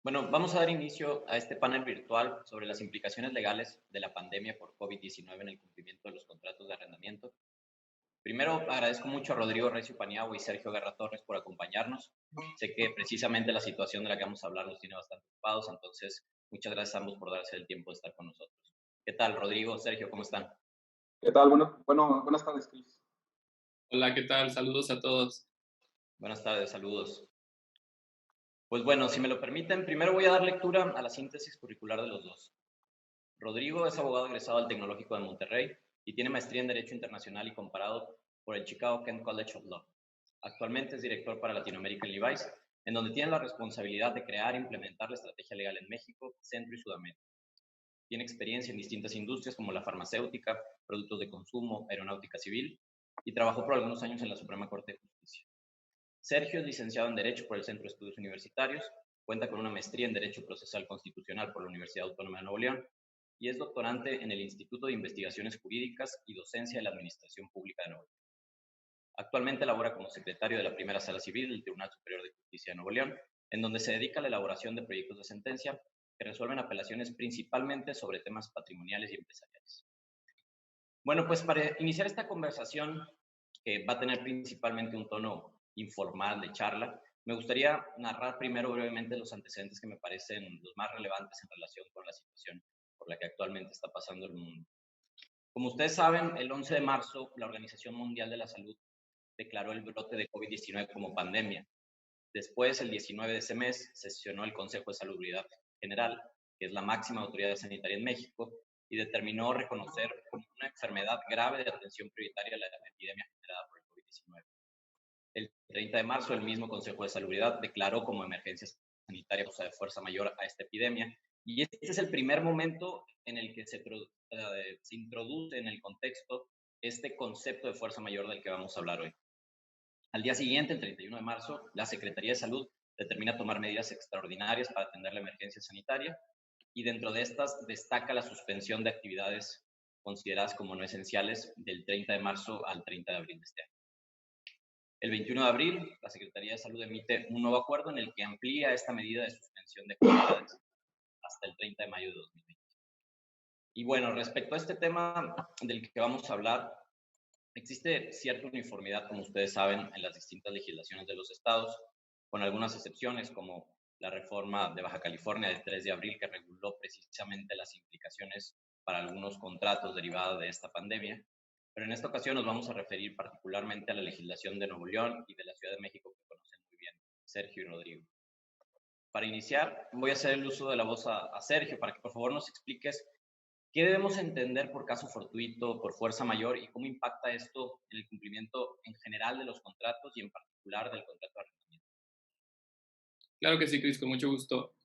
Bueno, vamos a dar inicio a este panel virtual sobre las implicaciones legales de la pandemia por COVID-19 en el cumplimiento de los contratos de arrendamiento. Primero, agradezco mucho a Rodrigo Recio Paniagua y Sergio Guerra Torres por acompañarnos. Sé que precisamente la situación de la que vamos a hablar los tiene bastante ocupados, entonces muchas gracias a ambos por darse el tiempo de estar con nosotros. ¿Qué tal, Rodrigo, Sergio, cómo están? ¿Qué tal? Buenas tardes, Cris. Hola, ¿qué tal? Saludos a todos. Buenas tardes, saludos. Pues bueno, si me lo permiten, primero voy a dar lectura a la síntesis curricular de los dos. Rodrigo es abogado egresado del Tecnológico de Monterrey y tiene maestría en Derecho Internacional y Comparado por el Chicago Kent College of Law. Actualmente es director para Latinoamérica en Levi's, en donde tiene la responsabilidad de crear e implementar la estrategia legal en México, Centro y Sudamérica. Tiene experiencia en distintas industrias como la farmacéutica, productos de consumo, aeronáutica civil y trabajó por algunos años en la Suprema Corte de Justicia. Sergio es licenciado en Derecho por el Centro de Estudios Universitarios, cuenta con una maestría en Derecho Procesal Constitucional por la Universidad Autónoma de Nuevo León y es doctorante en el Instituto de Investigaciones Jurídicas y Docencia de la Administración Pública de Nuevo León. Actualmente labora como secretario de la Primera Sala Civil del Tribunal Superior de Justicia de Nuevo León, en donde se dedica a la elaboración de proyectos de sentencia que resuelven apelaciones principalmente sobre temas patrimoniales y empresariales. Bueno, pues para iniciar esta conversación, que va a tener principalmente un tono informal de charla, me gustaría narrar primero brevemente los antecedentes que me parecen los más relevantes en relación con la situación por la que actualmente está pasando el mundo. Como ustedes saben, el 11 de marzo la Organización Mundial de la Salud declaró el brote de COVID-19 como pandemia. Después, el 19 de ese mes, sesionó el Consejo de Salubridad General, que es la máxima autoridad sanitaria en México, y determinó reconocer como una enfermedad grave de atención prioritaria la epidemia generada por el COVID-19. El 30 de marzo, el mismo Consejo de Salubridad declaró como emergencia sanitaria causa de fuerza mayor a esta epidemia, y este es el primer momento en el que se introduce en el contexto este concepto de fuerza mayor del que vamos a hablar hoy. Al día siguiente, el 31 de marzo, la Secretaría de Salud determina tomar medidas extraordinarias para atender la emergencia sanitaria y dentro de estas destaca la suspensión de actividades consideradas como no esenciales del 30 de marzo al 30 de abril de este año. El 21 de abril, la Secretaría de Salud emite un nuevo acuerdo en el que amplía esta medida de suspensión de actividades hasta el 30 de mayo de 2020. Y bueno, respecto a este tema del que vamos a hablar, existe cierta uniformidad, como ustedes saben, en las distintas legislaciones de los estados, con algunas excepciones como la reforma de Baja California del 3 de abril que reguló precisamente las implicaciones para algunos contratos derivados de esta pandemia. Pero en esta ocasión nos vamos a referir particularmente a la legislación de Nuevo León y de la Ciudad de México que conocen muy bien Sergio y Rodrigo. Para iniciar, voy a hacer el uso de la voz a Sergio para que por favor nos expliques qué debemos entender por caso fortuito, por fuerza mayor y cómo impacta esto en el cumplimiento en general de los contratos y en particular del contrato de arrendamiento. Claro que sí, Cris, con mucho gusto.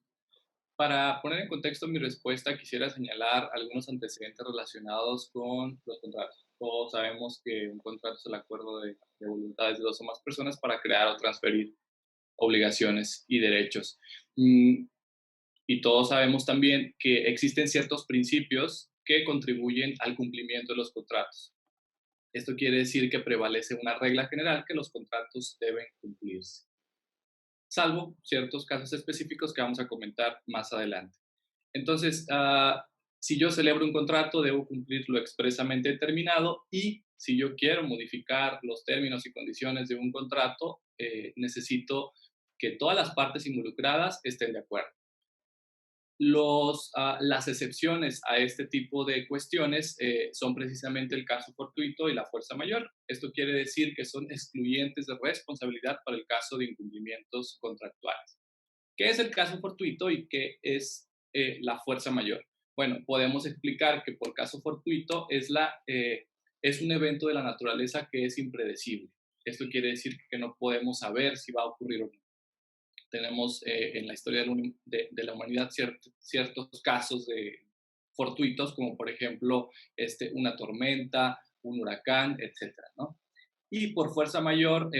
Para poner en contexto mi respuesta, quisiera señalar algunos antecedentes relacionados con los contratos. Todos sabemos que un contrato es el acuerdo de voluntades de dos o más personas para crear o transferir obligaciones y derechos. Mm, Y todos sabemos también que existen ciertos principios que contribuyen al cumplimiento de los contratos. Esto quiere decir que prevalece una regla general que los contratos deben cumplirse, salvo ciertos casos específicos que vamos a comentar más adelante. Entonces, si yo celebro un contrato, debo cumplir lo expresamente determinado y si yo quiero modificar los términos y condiciones de un contrato, necesito que todas las partes involucradas estén de acuerdo. Las excepciones a este tipo de cuestiones son precisamente el caso fortuito y la fuerza mayor. Esto quiere decir que son excluyentes de responsabilidad para el caso de incumplimientos contractuales. ¿Qué es el caso fortuito y qué es la fuerza mayor? Bueno, podemos explicar que por caso fortuito es un evento de la naturaleza que es impredecible. Esto quiere decir que no podemos saber si va a ocurrir o no. Tenemos en la historia de la humanidad ciertos casos fortuitos, como por ejemplo una tormenta, un huracán, etcétera, ¿no? Y por fuerza mayor,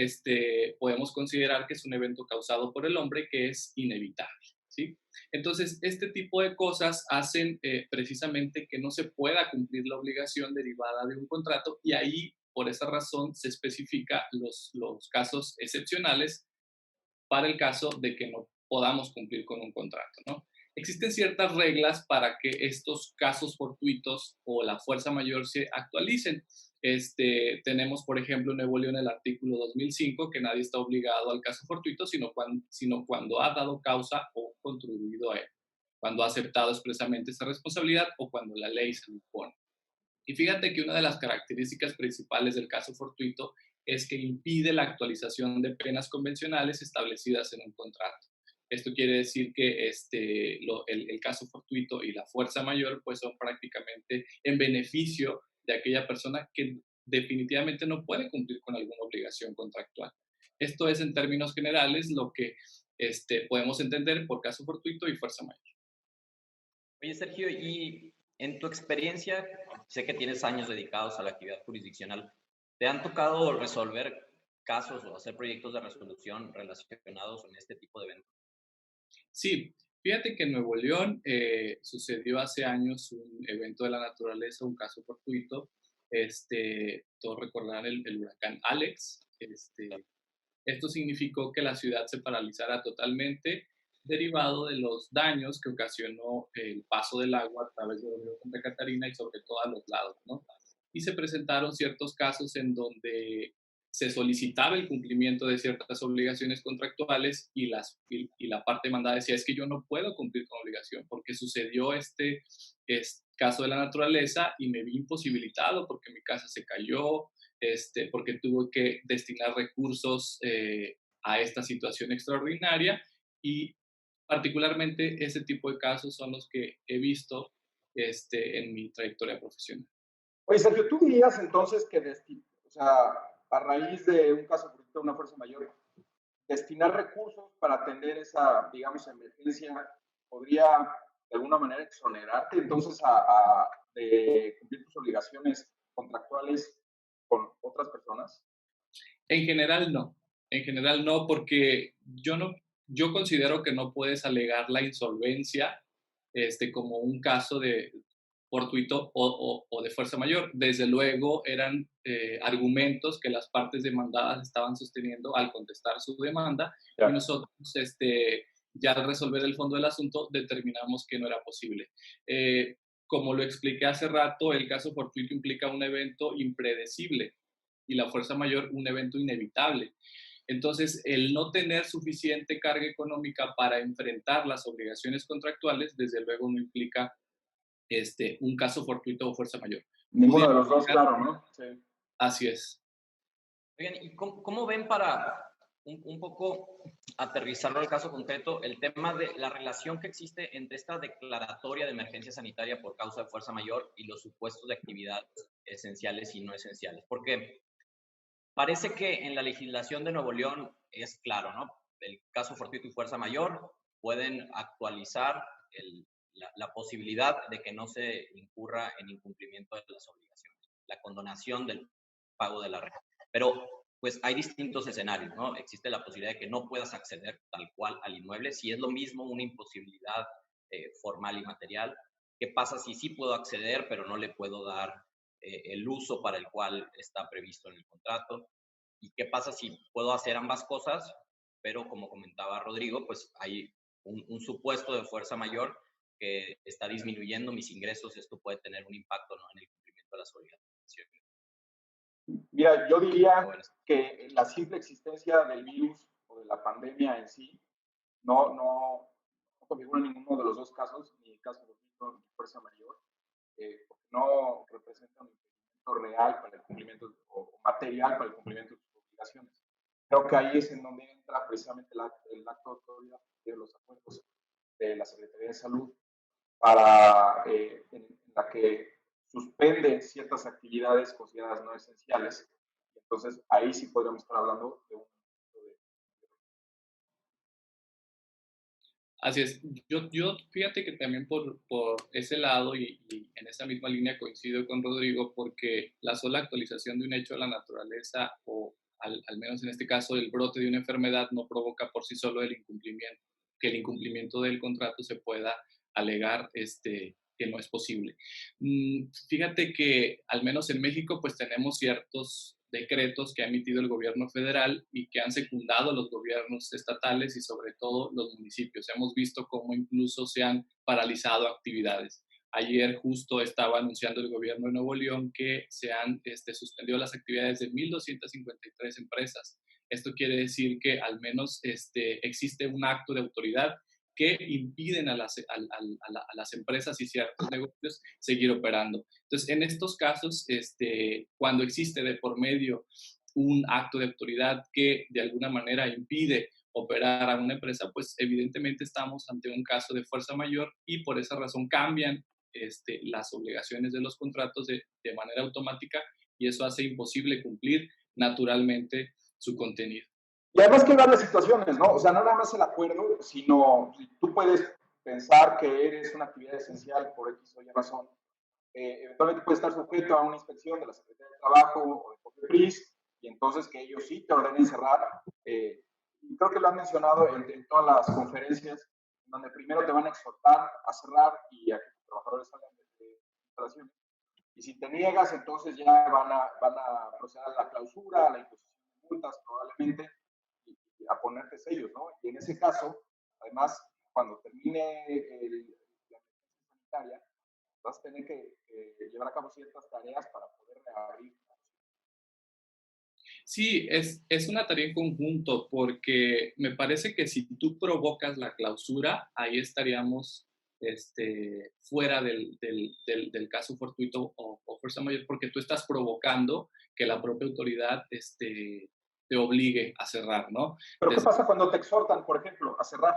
podemos considerar que es un evento causado por el hombre que es inevitable, ¿sí? Entonces, este tipo de cosas hacen precisamente que no se pueda cumplir la obligación derivada de un contrato y ahí, por esa razón, se especifica los casos excepcionales para el caso de que no podamos cumplir con un contrato, ¿no? Existen ciertas reglas para que estos casos fortuitos o la fuerza mayor se actualicen. Tenemos, por ejemplo, en Nuevo León el artículo 2005, que nadie está obligado al caso fortuito, sino cuando ha dado causa o contribuido a él, cuando ha aceptado expresamente esa responsabilidad o cuando la ley se lo impone. Y fíjate que una de las características principales del caso fortuito es que impide la actualización de penas convencionales establecidas en un contrato. Esto quiere decir que el caso fortuito y la fuerza mayor pues son prácticamente en beneficio de aquella persona que definitivamente no puede cumplir con alguna obligación contractual. Esto es en términos generales lo que podemos entender por caso fortuito y fuerza mayor. Oye, Sergio, y en tu experiencia, sé que tienes años dedicados a la actividad jurisdiccional, ¿te han tocado resolver casos o hacer proyectos de resolución relacionados en este tipo de eventos? Sí, fíjate que en Nuevo León sucedió hace años un evento de la naturaleza, un caso fortuito. Todos recordarán el huracán Alex. Esto significó que la ciudad se paralizara totalmente derivado de los daños que ocasionó el paso del agua a través del río Santa Catarina y sobre todo a los lados, ¿no? Y se presentaron ciertos casos en donde se solicitaba el cumplimiento de ciertas obligaciones contractuales y la parte demandada decía, es que yo no puedo cumplir con obligación porque sucedió este caso de la naturaleza y me vi imposibilitado porque mi casa se cayó, porque tuvo que destinar recursos a esta situación extraordinaria y particularmente ese tipo de casos son los que he visto en mi trayectoria profesional. Oye, Sergio, ¿tú dirías entonces que, o sea, a raíz de un caso de una fuerza mayor, destinar recursos para atender esa, digamos, emergencia podría de alguna manera exonerarte entonces de cumplir tus obligaciones contractuales con otras personas? En general no. En general no, porque yo considero que no puedes alegar la insolvencia como un caso de fortuito o de fuerza mayor. Desde luego eran argumentos que las partes demandadas estaban sosteniendo al contestar su demanda y nosotros ya al resolver el fondo del asunto determinamos que no era posible. Como lo expliqué hace rato, el caso fortuito implica un evento impredecible y la fuerza mayor un evento inevitable. Entonces, el no tener suficiente carga económica para enfrentar las obligaciones contractuales, desde luego no implica un caso fortuito o fuerza mayor. Ninguno de los dos, claro, ¿no? Sí. Así es. Oigan, ¿y cómo ven para un poco aterrizarlo al caso concreto, el tema de la relación que existe entre esta declaratoria de emergencia sanitaria por causa de fuerza mayor y los supuestos de actividades esenciales y no esenciales? Porque parece que en la legislación de Nuevo León es claro, ¿no? El caso fortuito y fuerza mayor pueden actualizar la posibilidad de que no se incurra en incumplimiento de las obligaciones, la condonación del pago de la renta. Pero pues hay distintos escenarios, ¿no? Existe la posibilidad de que no puedas acceder tal cual al inmueble, si es lo mismo una imposibilidad formal y material. ¿Qué pasa si sí puedo acceder, pero no le puedo dar el uso para el cual está previsto en el contrato? ¿Y qué pasa si puedo hacer ambas cosas, pero como comentaba Rodrigo, pues hay un supuesto de fuerza mayor que está disminuyendo mis ingresos? Esto puede tener un impacto, ¿no?, en el cumplimiento de las obligaciones. Mira, yo diría que la simple existencia del virus o de la pandemia en sí no configura ninguno de los dos casos, ni caso de ni fuerza mayor, porque no representa un impedimento real para el cumplimiento o material para el cumplimiento de sus obligaciones. Creo que ahí es en donde entra precisamente el acto de autoridad de los acuerdos de la Secretaría de Salud en la que suspende ciertas actividades consideradas no esenciales. Entonces, ahí sí podríamos estar hablando de un... Así es. Yo fíjate que también por ese lado y en esa misma línea coincido con Rodrigo, porque la sola actualización de un hecho de la naturaleza o al menos en este caso el brote de una enfermedad no provoca por sí solo que el incumplimiento del contrato se pueda alegar que no es posible. Fíjate que al menos en México pues tenemos ciertos decretos que ha emitido el gobierno federal y que han secundado los gobiernos estatales y sobre todo los municipios. Hemos visto cómo incluso se han paralizado actividades. Ayer justo estaba anunciando el gobierno de Nuevo León que se han suspendido las actividades de 1.253 empresas. Esto quiere decir que al menos existe un acto de autoridad que impiden a las empresas y ciertos negocios seguir operando. Entonces, en estos casos, cuando existe de por medio un acto de autoridad que de alguna manera impide operar a una empresa, pues evidentemente estamos ante un caso de fuerza mayor y por esa razón cambian las obligaciones de los contratos de manera automática y eso hace imposible cumplir naturalmente su contenido. Y además que hay varias situaciones, ¿no? O sea, no nada más el acuerdo, sino tú puedes pensar que eres una actividad esencial por X o Y razón. Eventualmente puedes estar sujeto a una inspección de la Secretaría de Trabajo o de COFEPRIS, y entonces que ellos sí te ordenen cerrar. Y creo que lo han mencionado en todas las conferencias, donde primero te van a exhortar a cerrar y a que los trabajadores salgan de instalaciones. Y si te niegas, entonces ya van a proceder a la clausura, a la imposición de multas probablemente, a ponerte sellos, ¿no? Y en ese caso, además, cuando termine la emergencia sanitaria, vas a tener que llevar a cabo ciertas tareas para poder reabrir. Sí, es una tarea en conjunto porque me parece que si tú provocas la clausura, ahí estaríamos fuera del caso fortuito o fuerza mayor porque tú estás provocando que la propia autoridad te obligue a cerrar, ¿no? Pero ¿qué pasa cuando te exhortan, por ejemplo, a cerrar?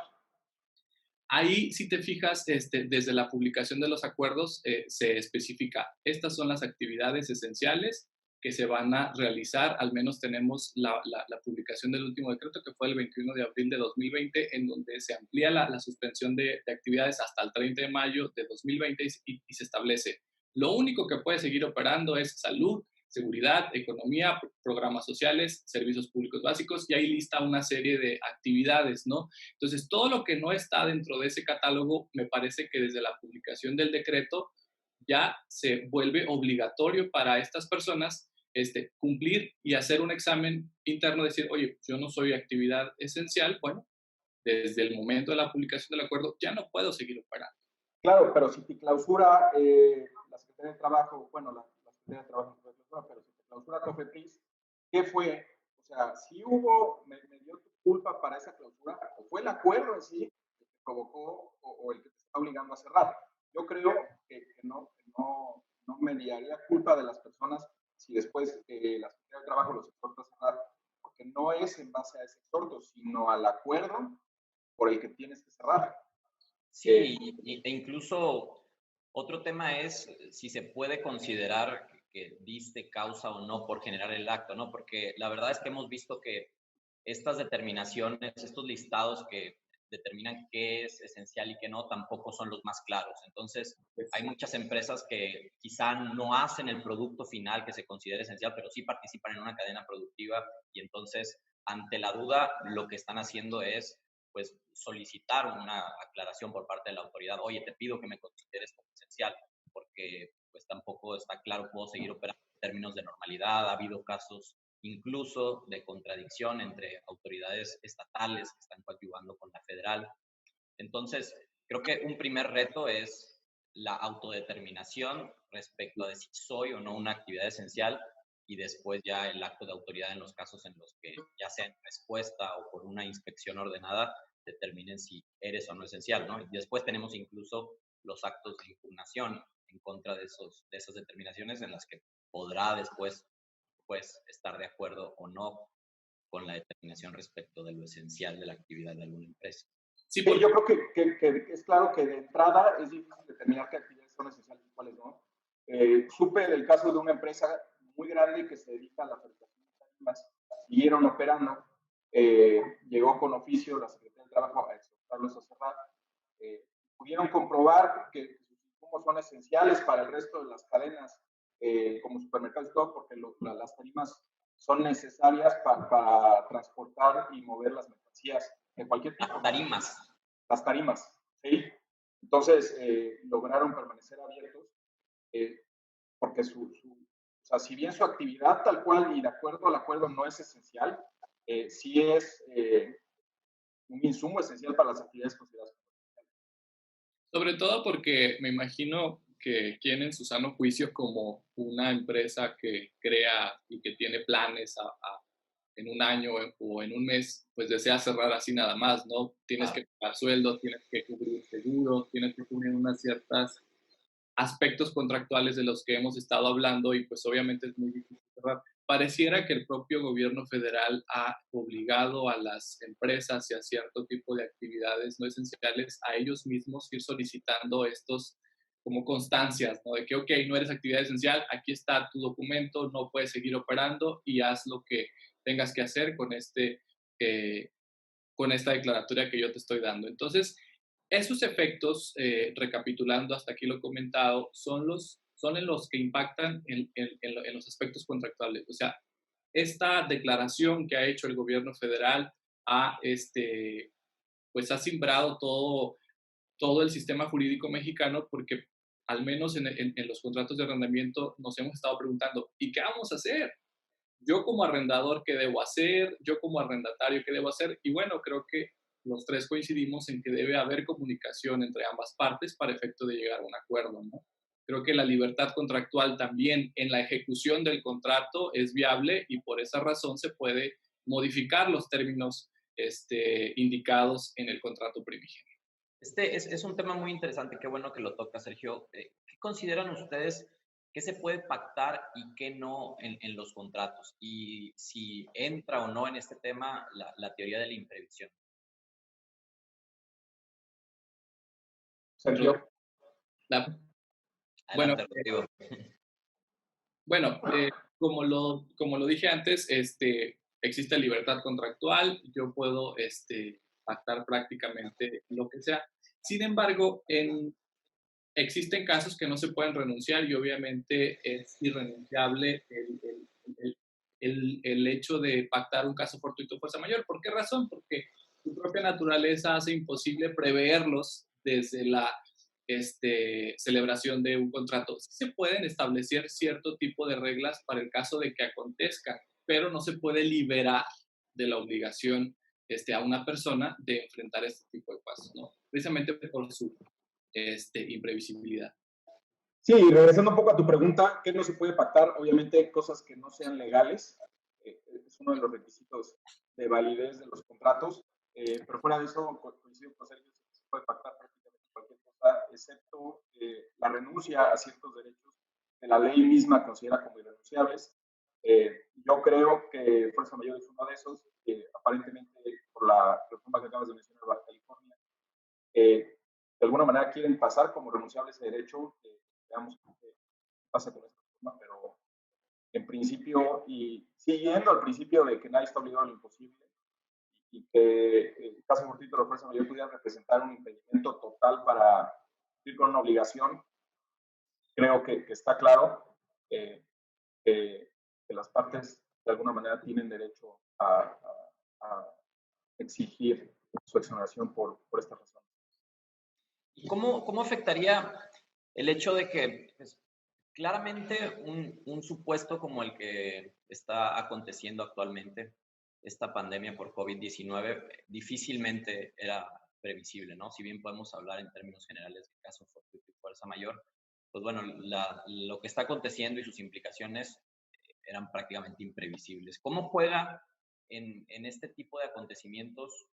Ahí, si te fijas, desde la publicación de los acuerdos se especifica, estas son las actividades esenciales que se van a realizar, al menos tenemos la publicación del último decreto, que fue el 21 de abril de 2020, en donde se amplía la suspensión de actividades hasta el 30 de mayo de 2020 y se establece, lo único que puede seguir operando es salud, seguridad, economía, programas sociales, servicios públicos básicos, y ahí lista una serie de actividades, ¿no? Entonces, todo lo que no está dentro de ese catálogo, me parece que desde la publicación del decreto ya se vuelve obligatorio para estas personas cumplir y hacer un examen interno, decir, oye, yo no soy actividad esencial, bueno, desde el momento de la publicación del acuerdo ya no puedo seguir operando. Claro, pero si te clausura la Secretaría de Trabajo, bueno, la Secretaría de Trabajo no puede clausurar, pero si te clausura COFEPRIS, ¿qué fue? O sea, si hubo, me dio tu culpa para esa clausura, o fue el acuerdo en sí que te provocó o el que te está obligando a cerrar. Yo creo que no mediaría culpa de las personas si después la Secretaría de Trabajo los exhorta a cerrar, porque no es en base a ese exhorto, sino al acuerdo por el que tienes que cerrar. Sí, e incluso otro tema es si se puede considerar que diste causa o no por generar el acto, ¿no? Porque la verdad es que hemos visto que estas determinaciones, estos listados que determinan qué es esencial y qué no, tampoco son los más claros. Entonces, hay muchas empresas que quizá no hacen el producto final que se considera esencial, pero sí participan en una cadena productiva y entonces, ante la duda, lo que están haciendo es pues solicitar una aclaración por parte de la autoridad. Oye, te pido que me consideres como esencial, porque pues tampoco está claro, puedo seguir operando en términos de normalidad. Ha habido casos incluso de contradicción entre autoridades estatales que están coadyuvando con la federal. Entonces, creo que un primer reto es la autodeterminación respecto a si soy o no una actividad esencial y después ya el acto de autoridad en los casos en los que ya sea en respuesta o por una inspección ordenada determinen si eres o no esencial, ¿no? Y después tenemos incluso los actos de impugnación en contra de esas determinaciones en las que podrá después pues, estar de acuerdo o no con la determinación respecto de lo esencial de la actividad de alguna empresa. Sí, yo creo que es claro que de entrada es difícil determinar qué actividades son esenciales y cuáles no. Supe del caso de una empresa muy grande que se dedica a la fabricación de táctimas, siguieron operando, llegó con oficio la Secretaría del Trabajo a exhortarlos a cerrar, pudieron comprobar que sus insumos son esenciales para el resto de las cadenas, como supermercados y todo, porque las tarimas son necesarias para transportar y mover las mercancías de cualquier tipo. Las tarimas, ¿sí? Entonces, lograron permanecer abiertos porque sea, si bien su actividad tal cual y de acuerdo al acuerdo no es esencial, sí es un insumo esencial para las actividades consideradas. Sobre todo porque me imagino que quien en su sano juicio como una empresa que crea y que tiene planes en un año o en un mes, pues desea cerrar así nada más, ¿no? Tienes que pagar sueldos, tienes que cubrir seguros, tienes que cubrir unas ciertas aspectos contractuales de los que hemos estado hablando y pues obviamente es muy difícil cerrar. Pareciera que el propio gobierno federal ha obligado a las empresas y a cierto tipo de actividades no esenciales a ellos mismos ir solicitando estos como constancias, ¿no? De que, ok, no eres actividad esencial, aquí está tu documento, no puedes seguir operando y haz lo que tengas que hacer con esta declaratoria que yo te estoy dando. Entonces, esos efectos, recapitulando hasta aquí lo he comentado, son en los que impactan en los aspectos contractuales. O sea, esta declaración que ha hecho el gobierno federal ha, pues ha simbrado todo el sistema jurídico mexicano porque al menos en los contratos de arrendamiento nos hemos estado preguntando, ¿y qué vamos a hacer? Yo como arrendador, ¿qué debo hacer? Yo como arrendatario, ¿qué debo hacer? Y bueno, creo que los tres coincidimos en que debe haber comunicación entre ambas partes para efecto de llegar a un acuerdo, ¿no? Creo que la libertad contractual también en la ejecución del contrato es viable y por esa razón se puede modificar los términos indicados en el contrato primigenio. Es un tema muy interesante, qué bueno que lo toca, Sergio. ¿Qué consideran ustedes qué se puede pactar y qué no en los contratos? Y si entra o no en este tema la teoría de la imprevisión. Sergio. Adelante, Bueno, Rodrigo. Bueno, como lo dije antes, existe libertad contractual, yo puedo pactar prácticamente lo que sea. Sin embargo, existen casos que no se pueden renunciar y obviamente es irrenunciable el hecho de pactar un caso fortuito de fuerza mayor. ¿Por qué razón? Porque su propia naturaleza hace imposible preverlos desde la celebración de un contrato. Sí se pueden establecer cierto tipo de reglas para el caso de que acontezca, pero no se puede liberar de la obligación a una persona de enfrentar este tipo de casos, ¿no? Precisamente por su imprevisibilidad. Sí, y regresando un poco a tu pregunta, ¿qué no se puede pactar? Obviamente cosas que no sean legales, es uno de los requisitos de validez de los contratos, pero fuera de eso, coincido con Sergio, se puede pactar prácticamente cualquier cosa, excepto la renuncia a ciertos derechos que la ley misma considera como irrenunciables. Yo creo que Fuerza Mayor es uno de esos, aparentemente por la reforma que acabas de mencionar, Baja California, de alguna manera quieren pasar como renunciable ese derecho. Veamos qué pasa con esta reforma, pero en principio, y siguiendo al principio de que nadie está obligado a lo imposible, y que el caso fortuito de la fuerza mayor pudiera representar un impedimento total para cumplir con una obligación, creo que está claro que las partes de alguna manera tienen derecho a exigir su exoneración por esta razón. ¿Cómo afectaría el hecho de que pues, claramente un supuesto como el que está aconteciendo actualmente, esta pandemia por COVID-19, difícilmente era previsible, ¿no? Si bien podemos hablar en términos generales de caso fortuito y fuerza mayor, pues bueno, lo que está aconteciendo y sus implicaciones eran prácticamente imprevisibles. ¿Cómo juega en este tipo de acontecimientos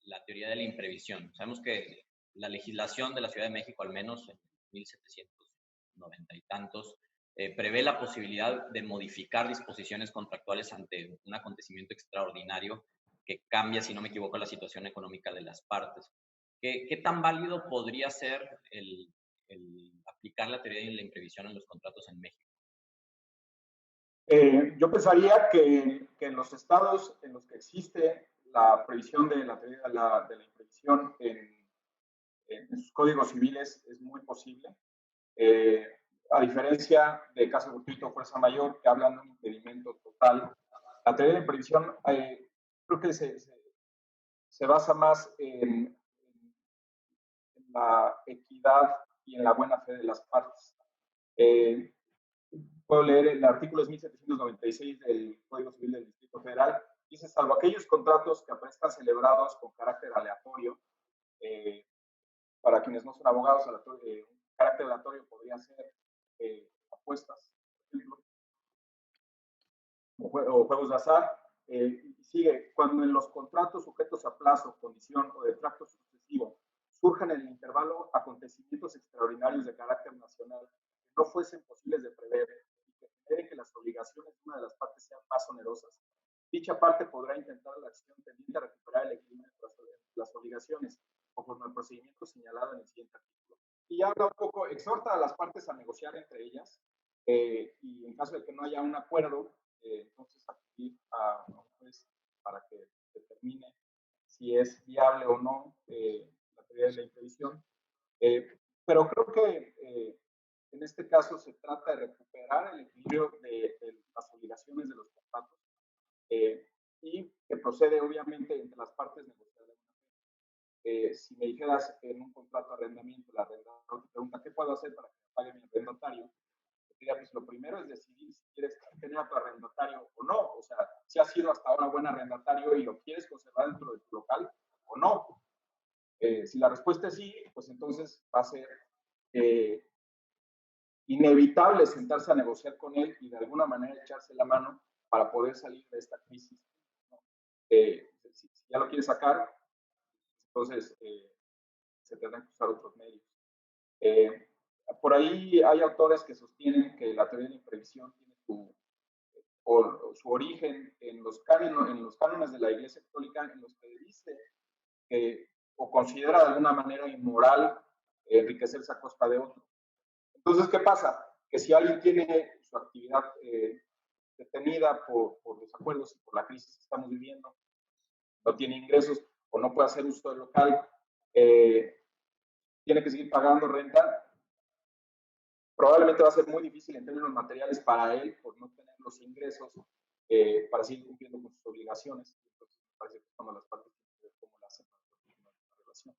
la teoría de la imprevisión? Sabemos que la legislación de la Ciudad de México, al menos en 1790 y tantos, prevé la posibilidad de modificar disposiciones contractuales ante un acontecimiento extraordinario que cambia, si no me equivoco, la situación económica de las partes. ¿Qué tan válido podría ser el aplicar la teoría de la imprevisión en los contratos en México? Yo pensaría que en los estados en los que existe la previsión de la teoría de la imprevisión en sus códigos civiles es muy posible. A diferencia de caso fortuito o fuerza mayor, que hablan de un impedimento total, la teoría de la imprevisión creo que se basa más en la equidad y en la buena fe de las partes. puedo leer, el artículo es 1796 del Código Civil del Distrito Federal, dice, salvo aquellos contratos que aparezcan celebrados con carácter aleatorio, para quienes no son abogados, un carácter aleatorio podría ser apuestas, por ejemplo, o juegos de azar. Sigue, cuando en los contratos sujetos a plazo, condición o de tracto sucesivo surjan en el intervalo acontecimientos extraordinarios de carácter nacional que no fuesen posibles de prever y que generen que las obligaciones de una de las partes sean más onerosas, dicha parte podrá intentar la acción tendiente a recuperar el equilibrio entre las obligaciones conforme al procedimiento señalado en el siguiente artículo. Y habla un poco, exhorta a las partes a negociar entre ellas y en caso de que no haya un acuerdo, entonces acudir a un juez para que determine si es viable o no la teoría de la imprevisión. Pero creo que en este caso se trata de recuperar el equilibrio de las obligaciones de los contratos y que procede obviamente entre las partes negociadas. Si me dijeras en un contrato de arrendamiento, el arrendador te pregunta, ¿qué puedo hacer para que me pague mi arrendatario? Pues lo primero es decidir si quieres tener a tu arrendatario o no. O sea, si has sido hasta ahora buen arrendatario y lo quieres conservar dentro de tu local o no. Si la respuesta es sí, pues entonces va a ser inevitable sentarse a negociar con él y de alguna manera echarse la mano para poder salir de esta crisis, ¿no? Si ya lo quieres sacar, entonces se tendrán que usar otros medios. Por ahí hay autores que sostienen que la teoría de la imprevisión tiene su origen en los cánones de la Iglesia Católica, en los que dice o considera de alguna manera inmoral enriquecerse a costa de otro. Entonces, ¿qué pasa? Que si alguien tiene su actividad detenida por desacuerdos y por la crisis que estamos viviendo, no tiene ingresos o no puede hacer uso del local, tiene que seguir pagando renta, probablemente va a ser muy difícil en términos materiales para él por no tener los ingresos para seguir cumpliendo con sus obligaciones. Entonces, me parece que cuando las partes tienen que ver cómo la hacen para continuar la relación.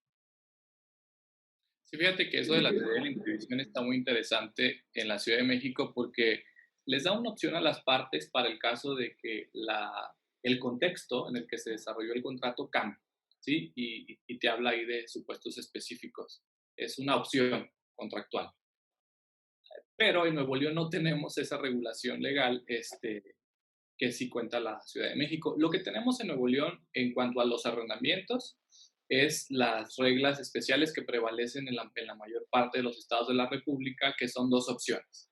Sí, fíjate que eso de la teoría de la imprevisión está muy interesante en la Ciudad de México porque les da una opción a las partes para el caso de que el contexto en el que se desarrolló el contrato cambie, ¿sí? Y te habla ahí de supuestos específicos. Es una opción contractual. Pero en Nuevo León no tenemos esa regulación legal que sí cuenta la Ciudad de México. Lo que tenemos en Nuevo León en cuanto a los arrendamientos es las reglas especiales que prevalecen en la mayor parte de los estados de la República, que son dos opciones.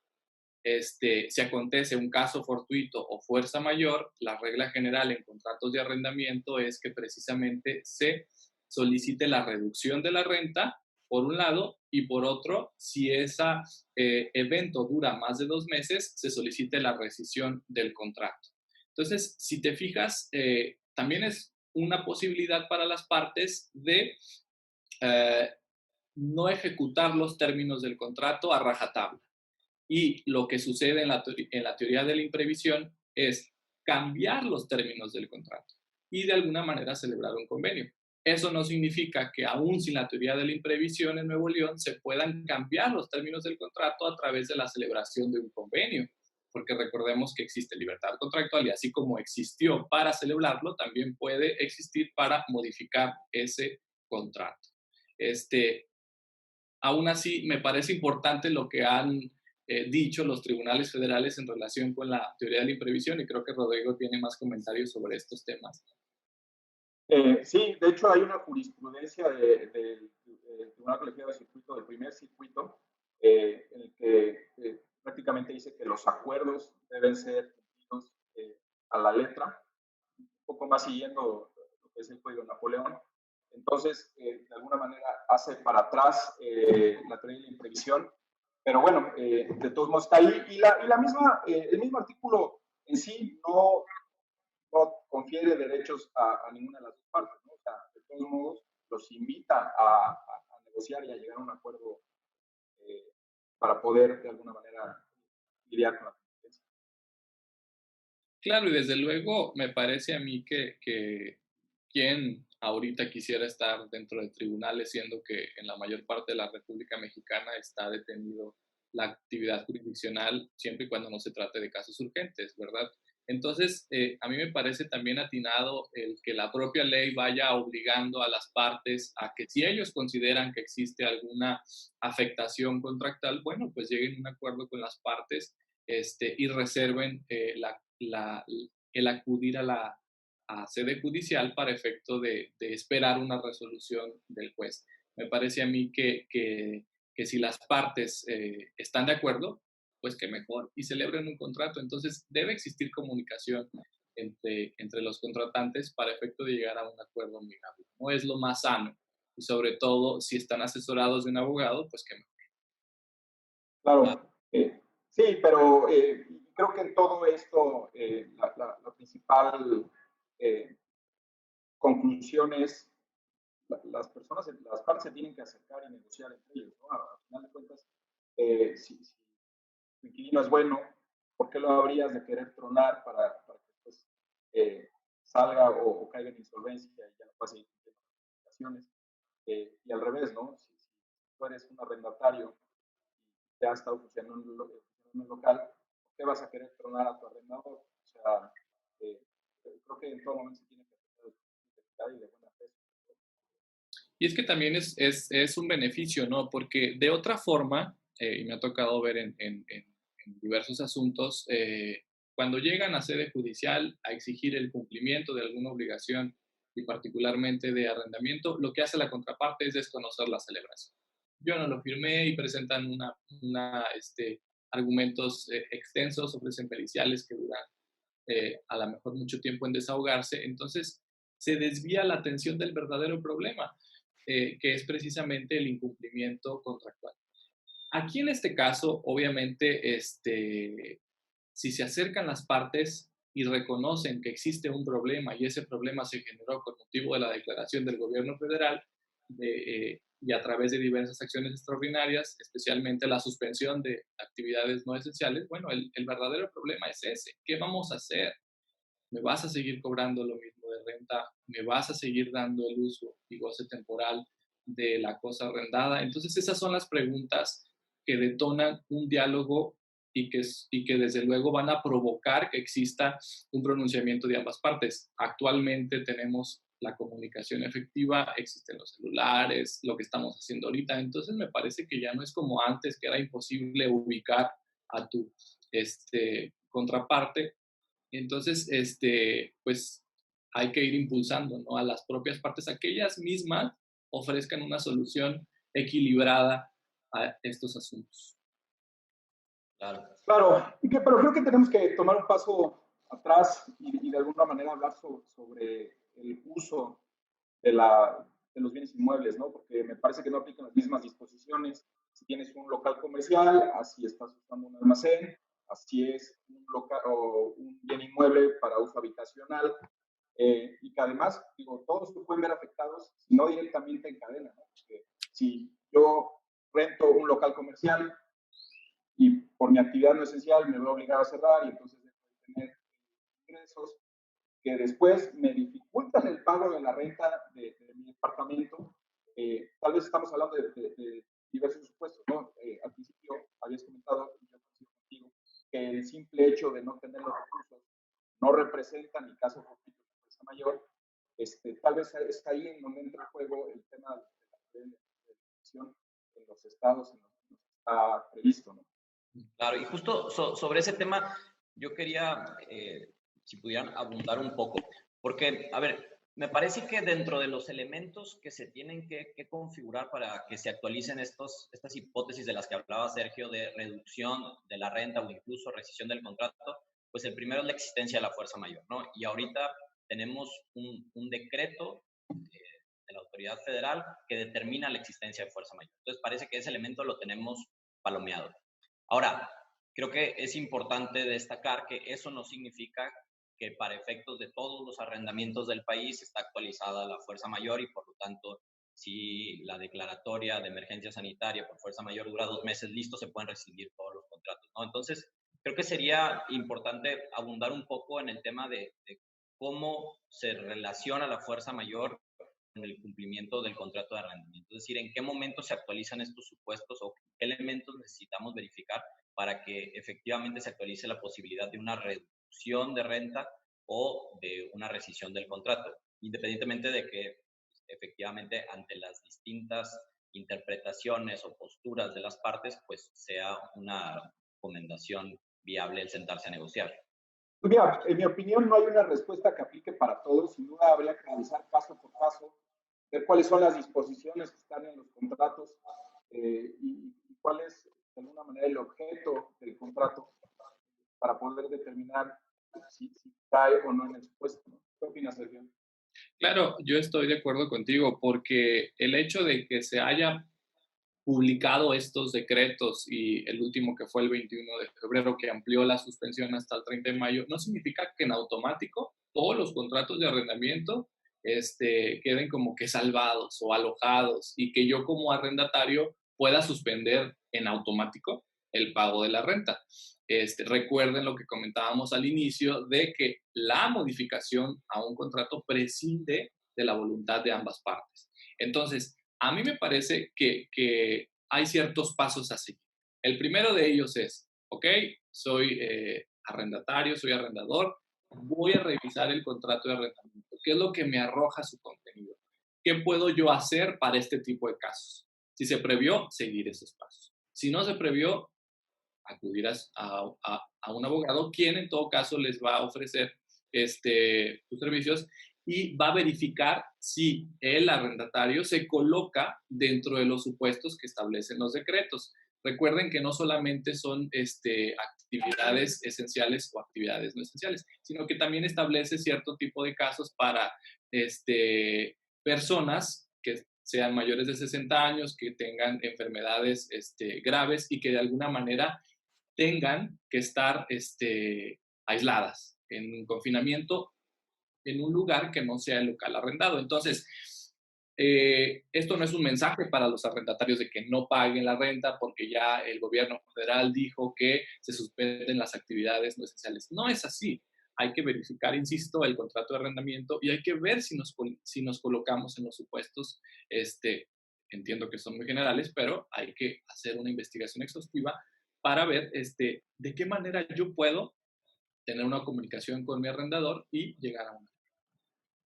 Si acontece un caso fortuito o fuerza mayor, la regla general en contratos de arrendamiento es que precisamente se solicite la reducción de la renta, por un lado, y por otro, si ese evento dura más de 2 meses, se solicite la rescisión del contrato. Entonces, si te fijas, también es una posibilidad para las partes de no ejecutar los términos del contrato a rajatabla. Y lo que sucede en la teoría de la imprevisión es cambiar los términos del contrato y de alguna manera celebrar un convenio. Eso no significa que aún sin la teoría de la imprevisión en Nuevo León se puedan cambiar los términos del contrato a través de la celebración de un convenio, porque recordemos que existe libertad contractual y así como existió para celebrarlo, también puede existir para modificar ese contrato. Aún así, me parece importante lo que han dicho los tribunales federales en relación con la teoría de la imprevisión y creo que Rodrigo tiene más comentarios sobre estos temas. Sí, de hecho hay una jurisprudencia del Tribunal Colegiado de Circuito, del primer circuito, en el que prácticamente dice que los acuerdos deben ser cumplidos a la letra, un poco más siguiendo lo que es el Código de Napoleón. Entonces, de alguna manera hace para atrás la teoría de la imprevisión, pero bueno, de todos modos está ahí. Y el mismo artículo en sí no confiere derechos a ninguna de las dos partes, ¿no? O sea, de todos modos, los invita a negociar y a llegar a un acuerdo para poder, de alguna manera, lidiar con la competencia. Claro, y desde luego me parece a mí que quien ahorita quisiera estar dentro de tribunales, siendo que en la mayor parte de la República Mexicana está detenido la actividad jurisdiccional siempre y cuando no se trate de casos urgentes, ¿verdad? Entonces, a mí me parece también atinado el que la propia ley vaya obligando a las partes a que si ellos consideran que existe alguna afectación contractual, bueno, pues lleguen a un acuerdo con las partes y reserven el acudir a la sede judicial para efecto de esperar una resolución del juez. Me parece a mí que si las partes están de acuerdo, pues que mejor, y celebren un contrato. Entonces, debe existir comunicación entre los contratantes para efecto de llegar a un acuerdo amigable. No es lo más sano, y sobre todo, si están asesorados de un abogado, pues que mejor. Claro, sí, pero creo que en todo esto la principal conclusión es las personas, las partes se tienen que acercar y negociar entre ellos, ¿no? Al final de cuentas, si tu inquilino es bueno, ¿por qué lo habrías de querer tronar para que después salga o caiga en insolvencia y ya no pase notificaciones? Y al revés, ¿no? Si tú eres un arrendatario y te ha estado funcionando en un local, ¿por qué vas a querer tronar a tu arrendador? O sea, creo que en todo momento se tiene que hacer de y de buena fe. Y es que también es un beneficio, ¿no? Porque de otra forma, y me ha tocado ver en diversos asuntos, cuando llegan a sede judicial a exigir el cumplimiento de alguna obligación y particularmente de arrendamiento, lo que hace la contraparte es desconocer la celebración. Yo no lo firmé y presentan argumentos extensos, ofrecen periciales que duran a lo mejor mucho tiempo en desahogarse. Entonces, se desvía la atención del verdadero problema, que es precisamente el incumplimiento contractual. Aquí en este caso, obviamente, si se acercan las partes y reconocen que existe un problema y ese problema se generó con motivo de la declaración del gobierno federal y a través de diversas acciones extraordinarias, especialmente la suspensión de actividades no esenciales, bueno, el verdadero problema es ese. ¿Qué vamos a hacer? ¿Me vas a seguir cobrando lo mismo de renta? ¿Me vas a seguir dando el uso y goce temporal de la cosa arrendada? Entonces, esas son las preguntas que detonan un diálogo y que desde luego van a provocar que exista un pronunciamiento de ambas partes. Actualmente tenemos la comunicación efectiva, existen los celulares, lo que estamos haciendo ahorita. Entonces, me parece que ya no es como antes, que era imposible ubicar a tu contraparte. Entonces, pues hay que ir impulsando, ¿no?, a las propias partes a que ellas mismas ofrezcan una solución equilibrada a estos asuntos. Claro. Claro, pero creo que tenemos que tomar un paso atrás y de alguna manera hablar sobre el uso de los bienes inmuebles, ¿no? Porque me parece que no aplican las mismas disposiciones. Si tienes un local comercial, así estás usando un almacén, así es un local o un bien inmueble para uso habitacional, y que además, digo, todos se pueden ver afectados, si no directamente en cadena, ¿no? Porque si yo rento un local comercial y por mi actividad no esencial me veo obligado a cerrar y entonces dejo de tener ingresos que después me dificultan el pago de la renta de mi departamento. Tal vez estamos hablando de diversos supuestos, ¿no? Al principio habías comentado, y yo coincido contigo, que el simple hecho de no tener los recursos no representa, en mi caso, conflicto de fuerza mayor. Tal vez es ahí en donde entra en juego el tema de la decisión en los estados en los que está previsto, ¿no? Claro, y justo sobre ese tema, yo quería, si pudieran abundar un poco, porque, a ver, me parece que dentro de los elementos que se tienen que configurar para que se actualicen estas hipótesis de las que hablaba Sergio, de reducción de la renta o incluso rescisión del contrato, pues el primero es la existencia de la fuerza mayor, ¿no? Y ahorita tenemos un decreto de la autoridad federal que determina la existencia de fuerza mayor. Entonces, parece que ese elemento lo tenemos palomeado. Ahora, creo que es importante destacar que eso no significa que para efectos de todos los arrendamientos del país está actualizada la fuerza mayor y por lo tanto, si la declaratoria de emergencia sanitaria por fuerza mayor dura 2 meses, listo, se pueden rescindir todos los contratos, ¿no? Entonces, creo que sería importante abundar un poco en el tema de cómo se relaciona la fuerza mayor en el cumplimiento del contrato de arrendamiento. Es decir, en qué momento se actualizan estos supuestos o qué elementos necesitamos verificar para que efectivamente se actualice la posibilidad de una reducción de renta o de una rescisión del contrato, independientemente de que efectivamente ante las distintas interpretaciones o posturas de las partes, pues sea una recomendación viable el sentarse a negociar. Pues mira, en mi opinión no hay una respuesta que aplique para todos, sin duda habría que analizar caso por caso, ver cuáles son las disposiciones que están en los contratos y cuál es de alguna manera el objeto del contrato para poder determinar si cae o no en el supuesto, ¿no? ¿Qué opinas, Sergio? Claro, yo estoy de acuerdo contigo porque el hecho de que se haya publicado estos decretos y el último que fue el 21 de febrero que amplió la suspensión hasta el 30 de mayo, no significa que en automático todos los contratos de arrendamiento queden como que salvados o alojados y que yo como arrendatario pueda suspender en automático el pago de la renta. Recuerden lo que comentábamos al inicio de que la modificación a un contrato prescinde de la voluntad de ambas partes. Entonces, a mí me parece que hay ciertos pasos a seguir. El primero de ellos es, ok, soy arrendatario, soy arrendador, voy a revisar el contrato de arrendamiento. ¿Qué es lo que me arroja su contenido? ¿Qué puedo yo hacer para este tipo de casos? Si se previó, seguir esos pasos. Si no se previó, acudir a un abogado, quien en todo caso les va a ofrecer sus servicios y va a verificar si el arrendatario se coloca dentro de los supuestos que establecen los decretos. Recuerden que no solamente son actividades esenciales o actividades no esenciales, sino que también establece cierto tipo de casos para personas que sean mayores de 60 años, que tengan enfermedades graves y que de alguna manera tengan que estar aisladas en confinamiento en un lugar que no sea el local arrendado. Entonces, esto no es un mensaje para los arrendatarios de que no paguen la renta porque ya el gobierno federal dijo que se suspenden las actividades no esenciales. No es así. Hay que verificar, insisto, el contrato de arrendamiento y hay que ver si nos colocamos en los supuestos. Entiendo que son muy generales, pero hay que hacer una investigación exhaustiva para ver de qué manera yo puedo tener una comunicación con mi arrendador y llegar a un.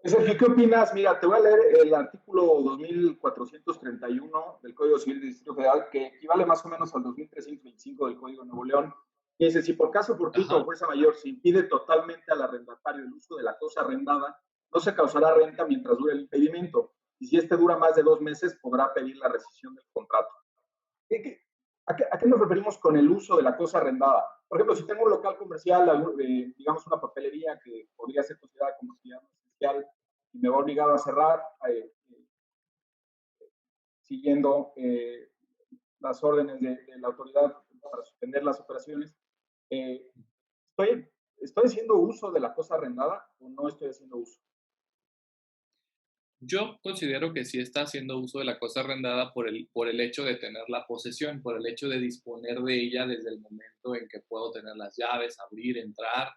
Sergio, ¿qué opinas? Mira, te voy a leer el artículo 2431 del Código Civil del Distrito Federal, que equivale más o menos al 2325 del Código de Nuevo León. Y dice, si por caso fortuito o fuerza mayor se impide totalmente al arrendatario el uso de la cosa arrendada, no se causará renta mientras dure el impedimento. Y si este dura más de 2 meses, podrá pedir la rescisión del contrato. ¿A qué nos referimos con el uso de la cosa arrendada? Por ejemplo, si tengo un local comercial, digamos una papelería que podría ser considerada como actividad esencial y me va obligado a cerrar siguiendo las órdenes de la autoridad para suspender las operaciones, ¿estoy haciendo uso de la cosa arrendada o no estoy haciendo uso? Yo considero que sí está haciendo uso de la cosa arrendada por el hecho de tener la posesión, por el hecho de disponer de ella desde el momento en que puedo tener las llaves, abrir, entrar.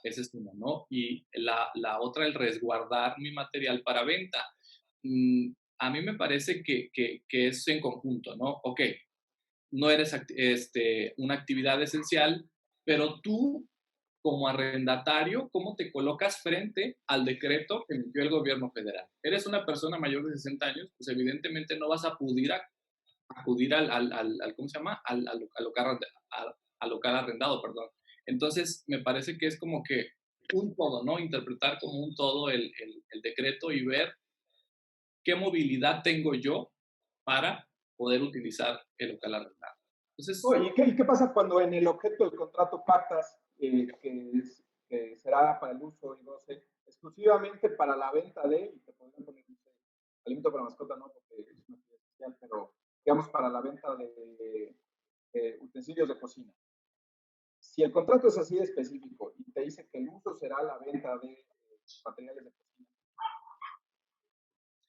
Esa es una, ¿no? Y la otra, el resguardar mi material para venta. A mí me parece que es en conjunto, ¿no? Ok, no eres una actividad esencial, pero tú como arrendatario, ¿cómo te colocas frente al decreto que emitió el gobierno federal? Eres una persona mayor de 60 años, pues evidentemente no vas a acudir al ¿cómo se llama? Al local arrendado, perdón. Entonces, me parece que es como que un todo, ¿no? Interpretar como un todo el decreto y ver qué movilidad tengo yo para poder utilizar el local arrendado. Entonces, ¿Y qué pasa cuando en el objeto del contrato pactas que será para el uso y goce exclusivamente para la venta de, y te podrían poner alimento para mascota, no, porque es una actividad especial, pero digamos para la venta de utensilios de cocina? Si el contrato es así de específico y te dice que el uso será la venta de materiales de cocina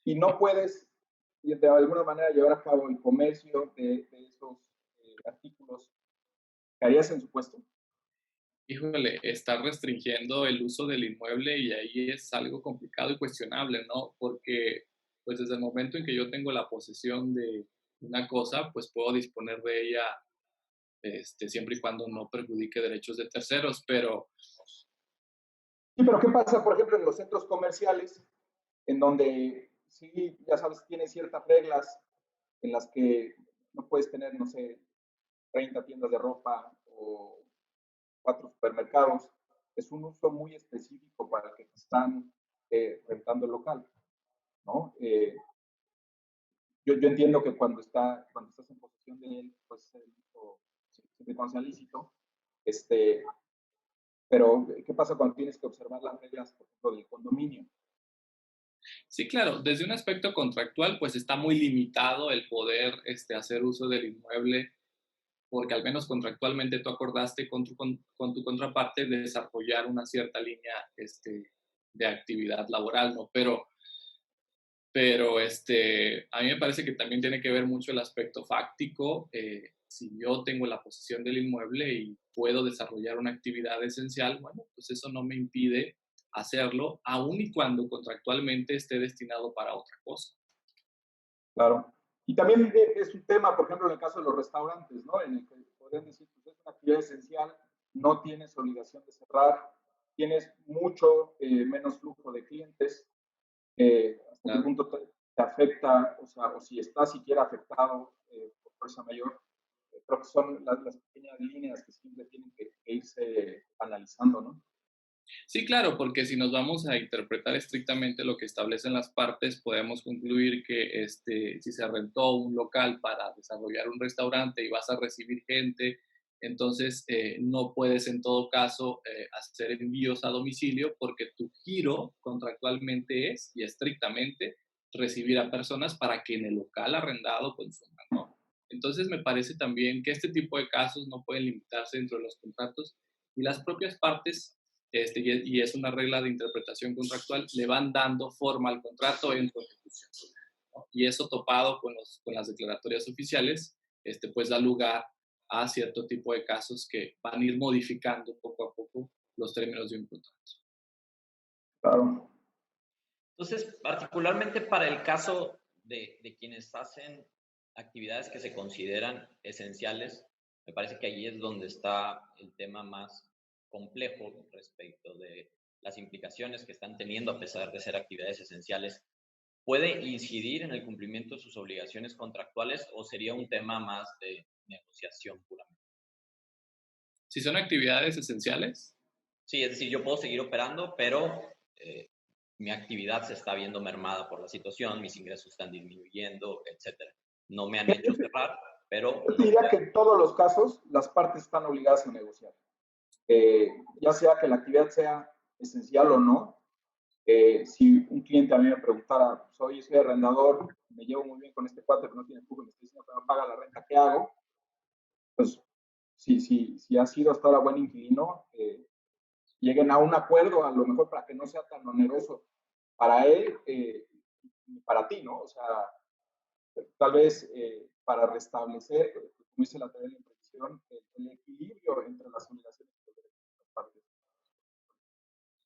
y no puedes de alguna manera llevar a cabo el comercio de esos artículos, ¿qué harías en su puesto? Híjole, está restringiendo el uso del inmueble y ahí es algo complicado y cuestionable, ¿no? Porque pues desde el momento en que yo tengo la posesión de una cosa, pues puedo disponer de ella siempre y cuando no perjudique derechos de terceros, pero... Sí, pero ¿qué pasa, por ejemplo, en los centros comerciales, en donde sí, ya sabes, tiene ciertas reglas en las que no puedes tener, no sé, 30 tiendas de ropa o 4 supermercados? Es un uso muy específico para el que están rentando el local, ¿no? Yo entiendo que cuando estás en posesión de él, pues el uso siempre cuando sea lícito, pero ¿qué pasa cuando tienes que observar las reglas, por ejemplo, del condominio? Sí, claro, desde un aspecto contractual, pues está muy limitado el poder hacer uso del inmueble, porque al menos contractualmente tú acordaste con tu contraparte de desarrollar una cierta línea de actividad laboral, ¿no? Pero a mí me parece que también tiene que ver mucho el aspecto fáctico. Si yo tengo la posesión del inmueble y puedo desarrollar una actividad esencial, bueno, pues eso no me impide hacerlo, aun y cuando contractualmente esté destinado para otra cosa. Claro. Y también es un tema, por ejemplo, en el caso de los restaurantes, ¿no? En el que podrían decir, pues es una actividad esencial, no tienes obligación de cerrar, tienes mucho menos flujo de clientes, hasta qué punto te afecta, o sea, o si está siquiera afectado por fuerza mayor. Creo que son las pequeñas líneas que siempre tienen que irse analizando, ¿no? Sí, claro, porque si nos vamos a interpretar estrictamente lo que establecen las partes, podemos concluir que si se rentó un local para desarrollar un restaurante y vas a recibir gente, entonces no puedes en todo caso hacer envíos a domicilio porque tu giro contractualmente es y estrictamente recibir a personas para que en el local arrendado consuman, ¿no? Entonces me parece también que este tipo de casos no pueden limitarse dentro de los contratos y las propias partes y es una regla de interpretación contractual, le van dando forma al contrato en su ejecución, ¿no? Y eso topado con las declaratorias oficiales, pues da lugar a cierto tipo de casos que van a ir modificando poco a poco los términos de un contrato. Claro. Entonces, particularmente para el caso de quienes hacen actividades que se consideran esenciales, me parece que ahí es donde está el tema más complejo respecto de las implicaciones que están teniendo a pesar de ser actividades esenciales. ¿Puede incidir en el cumplimiento de sus obligaciones contractuales o sería un tema más de negociación puramente? Si son actividades esenciales. Sí, es decir, yo puedo seguir operando, pero mi actividad se está viendo mermada por la situación, mis ingresos están disminuyendo, etcétera. No me han hecho cerrar, pero... Yo diría que en todos los casos las partes están obligadas a negociar. Ya sea que la actividad sea esencial o no. Si un cliente a mí me preguntara, soy arrendador, me llevo muy bien con este cuate, pero no tiene flujo, me está diciendo que no paga la renta, ¿qué hago? Pues si ha sido hasta ahora buen inquilino, lleguen a un acuerdo, a lo mejor para que no sea tan oneroso para él y para ti, ¿no? O sea, tal vez para restablecer, como dice la teoría de la imprevisión, el equilibrio entre las obligaciones y los derechos de las partes.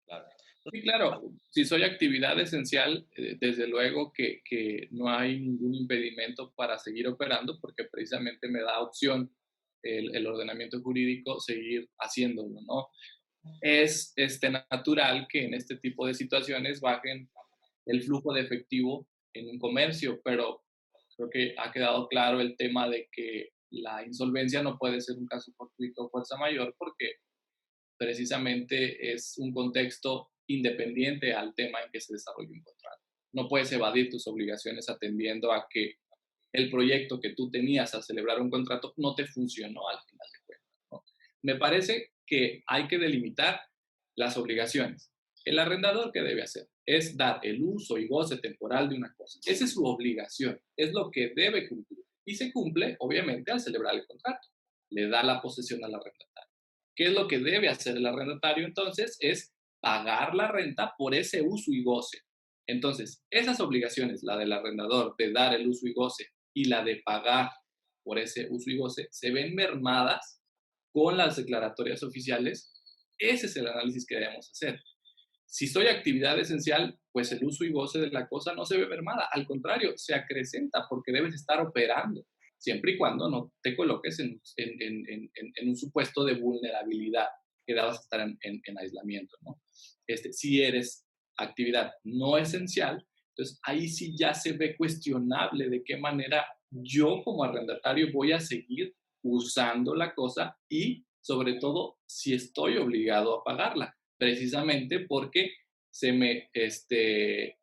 Claro. Sí, claro, si soy actividad esencial, desde luego que no hay ningún impedimento para seguir operando porque precisamente me da opción el ordenamiento jurídico seguir haciéndolo, ¿no? Es natural que en este tipo de situaciones bajen el flujo de efectivo en un comercio, pero creo que ha quedado claro el tema de que la insolvencia no puede ser un caso fortuito o fuerza mayor porque precisamente es un contexto independiente al tema en que se desarrolla un contrato. No puedes evadir tus obligaciones atendiendo a que el proyecto que tú tenías al celebrar un contrato no te funcionó al final de cuentas, ¿no? Me parece que hay que delimitar las obligaciones. El arrendador, ¿qué debe hacer? Es dar el uso y goce temporal de una cosa. Esa es su obligación, es lo que debe cumplir. Y se cumple, obviamente, al celebrar el contrato. Le da la posesión al arrendatario. ¿Qué es lo que debe hacer el arrendatario entonces? Es pagar la renta por ese uso y goce. Entonces, esas obligaciones, la del arrendador de dar el uso y goce y la de pagar por ese uso y goce, se ven mermadas con las declaratorias oficiales. Ese es el análisis que debemos hacer. Si soy actividad esencial, pues el uso y goce de la cosa no se ve mermada, al contrario, se acrecenta porque debes estar operando, siempre y cuando no te coloques en un supuesto de vulnerabilidad, que debas estar en aislamiento, ¿no? Si eres actividad no esencial, entonces ahí sí ya se ve cuestionable de qué manera yo como arrendatario voy a seguir usando la cosa y sobre todo si estoy obligado a pagarla, precisamente porque se me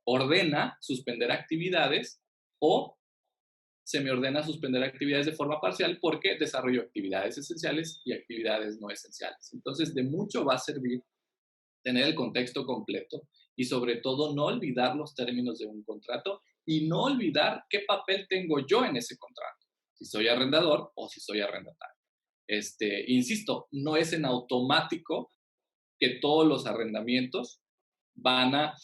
ordena suspender actividades o se me ordena suspender actividades de forma parcial porque desarrollo actividades esenciales y actividades no esenciales. Entonces, de mucho va a servir tener el contexto completo y sobre todo no olvidar los términos de un contrato y no olvidar qué papel tengo yo en ese contrato, si soy arrendador o si soy arrendatario. Insisto, no es en automático que todos los arrendamientos van a